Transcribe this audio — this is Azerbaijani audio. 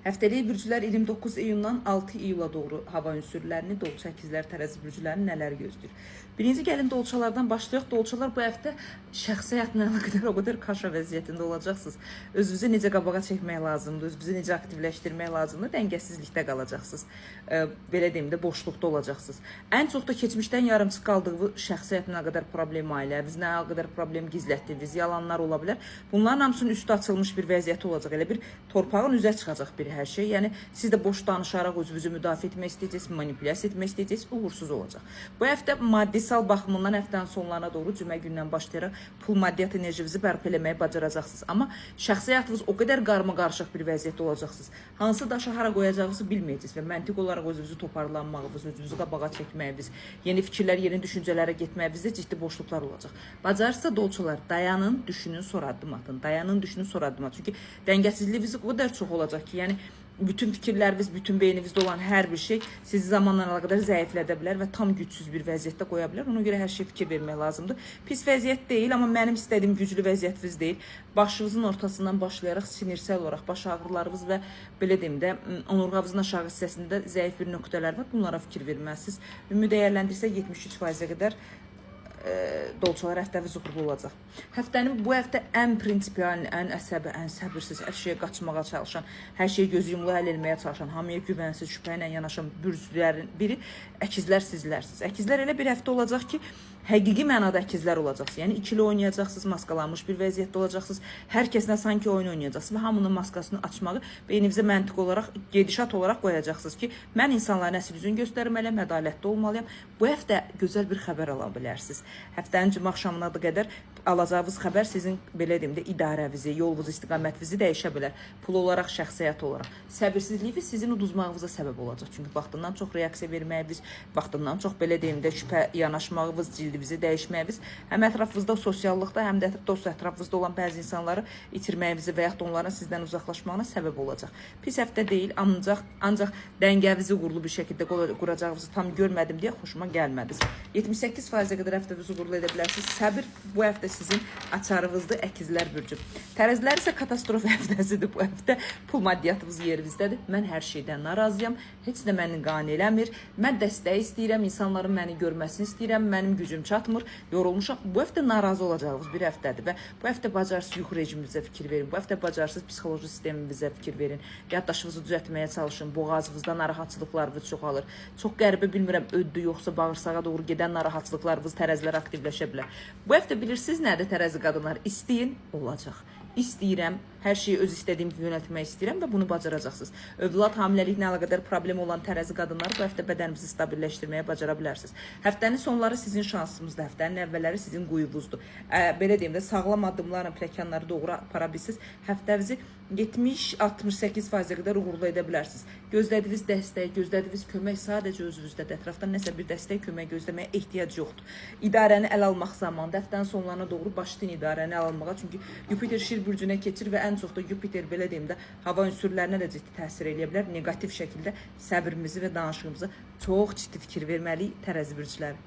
Həftəlik bürclər 29 iyundan 6 iyula doğru hava ünsürlərini, dolça əkizlər, tərəzi bürclərini nələr gözləyir? Birinci gəlin dolçalardan başlayaq. Dolçalar bu həftə şəxsi həyatla əlaqədar o qədər kaşa vəziyyətində olacaqsınız. Özünüzü necə qabağa çəkmək lazımdır, özünüzü necə aktivləşdirmək lazımdır, dəngəsizlikdə qalacaqsınız. Belə deyim də, boşluqda olacaqsınız. Ən çox da keçmişdən yarımçıq qaldığı şəxsi həyatla əlaqədar problem, ailənizlə əlaqədar problem, gizlətdiyiniz yalanlar ola bilər. Bunların hamısının üstü açılmış bir vəziyyəti olacaq. Elə bir torpağın üzə çıxacaq bir hər şey. Yəni siz də boş danışaraq özünüzü müdafiə etmək istəyəcəksiniz, manipulyasiya etmək istəyəcəksiniz, uğursuz olacaq. Bu həftə maddisal baxımından həftənin sonlarına doğru cümə gündən başlayaraq pul maddiyat enerjinizi bərpa eləməyi bacaracaqsınız. Amma şəxsi həyatınız o qədər qarma-qarışıq bir vəziyyətdə olacaqsınız. Hansı daşa hara qoyacağınızı bilməyəcəksiniz və məntiq olaraq özünüzü toparlanmağınız, özünüzü qabağa çəkməyiniz, yeni fikirlər, yeni düşüncələrə getməyinizdə ciddi boşluqlar olacaq. Bacarsa dolçalar, dayanın, düşünün, sonra addım atın. Dayanın, düşünün, sonra addım atın. Çünki dəngəsizliyiniz o qədər çox olacaq ki, yəni bütün fikirləriniz, bütün beyninizdə olan hər bir şey sizi zamanla əlaqədar zəiflədə bilər və tam gücsüz bir vəziyyətdə qoya bilər. Ona görə hər şey fikir vermək lazımdır. Pis vəziyyət deyil, amma mənim istədiyim güclü vəziyyətiniz deyil. Başınızın ortasından başlayaraq sinirsel olaraq baş ağrılarınız və belə deyim də onurğanızın aşağı hissəsində zəif bir nöqtələr var. Bunlara fikir verməlisiniz. Ümumi dəyərləndirsək 73%-ə qədər dolçalar həftəviz uğurlu olacaq. Həftənin bu həftə ən prinsipial, ən əsəbi, ən səbirsiz, hər şeyə qaçmağa çalışan, hər şeyi göz yumulu həll etməyə çalışan, hamıya güvənsiz, şübhə ilə yanaşan bürclərin biri əkizlər sizlərsiniz. Əkizlər elə bir həftə olacaq ki, həqiqi mənada əkizlər olacaqsınız. Yəni ikili oynayacaqsınız, maskalanmış bir vəziyyətdə olacaqsınız. Hər kəslə sanki oyun oynayacaqsınız və hamının maskasını açmağı beyninizə məntiq olaraq, gedişat olaraq qoyacaqsınız ki, mən insanların əsl üzünü göstərməliyəm, ədalətli olmalıyam. Bu həftə gözəl bir xəbər ala bilərsiniz. Həftənin cümə axşamına qədər alacağınız xəbər sizin belə deyim də idarəvizi, yolunuzu, istiqamətinizi dəyişə bilər. Pul olaraq, şəxsi həyat olaraq. Səbirsizliyi sizin uduzmağınıza səbəb olacaq. Çünki vaxtından çox reaksiya verməyiniz, vaxtından çox belə deyim də şübhə yanaşmağınız, cildinizi dəyişməyiniz, həm ətrafınızda sosiallıqda, həm də dost ətrafınızda olan bəzi insanları itirməyinizi və yaxud onların sizdən uzaqlaşmağına səbəb olacaq. Pis həftə deyil, ancaq dəngəvizi uğurlu bir şəkildə quracağınızı tam görmədim deyə xoşuma gəlmədi. 78%-ə qədər həftəvizi uğurlu edə bilərsiniz. Səbir bu həftə sizin açarınızdır, əkizlər bürcü. Tərəzilər isə katastrof həftəsidir bu həftə. Pul maddiyatınız yerinіздədir. Mən hər şeydən narazıyam. Heç də məni qane eləmir. Mən dəstək istəyirəm, insanların məni görməsini istəyirəm. Mənim gücüm çatmır, yorulmuşam. Bu həftə narazı olacağınız bir həftədir və bu həftə bacarsız yuxu rejiminizə fikir verin. Bu həftə bacarsız psixoloji sisteminizə fikir verin. Yaddaşınızı düzəltməyə çalışın. Boğazınızda narahatçılıqlarınız çoxalır. Çox qəribə bilmirəm, öddü yoxsa bağırsağa doğru gedən narahatçılıqlarınız tərəzilər aktivləşə bilər. Bu həftə bilirsiniz nədir tərəzi qadınlar? İstəyin, olacaq. İstəyirəm, hər şeyi öz istədiyim kimi yönəltmək istəyirəm və bunu bacaracaqsınız. Övlad hamiləliklə əlaqədar problem olan tərəzi qadınlar bu həftə bədəninizi stabilləşdirməyə bacara bilərsiniz. Həftənin sonları sizin şansınızdır, həftənin əvvəlləri sizin quyuvuzdur. Belə deyim də, sağlam addımlarla pləkanları doğru apara bilirsiniz. Həftənizi 70-68%-ə qədər uğurlu edə bilərsiniz. Gözlədiyiniz dəstək, gözlədiyiniz kömək sadəcə özünüzdədir. Ətrafdan nəsə bir dəstək, kömək gözləməyə ehtiyac yoxdur. İdarəni əl almaq zamanı, həftənin sonlarına doğru başlayın idarəni əl almağa. Çünki Yupiter şir bürcünə keçir və ən çox da Yupiter belə deyim də hava ünsürlərinə də ciddi təsir edə bilər. Negativ şəkildə səbrimizi və danışığımıza çox ciddi fikir verməliyik tərəzi bürcləri.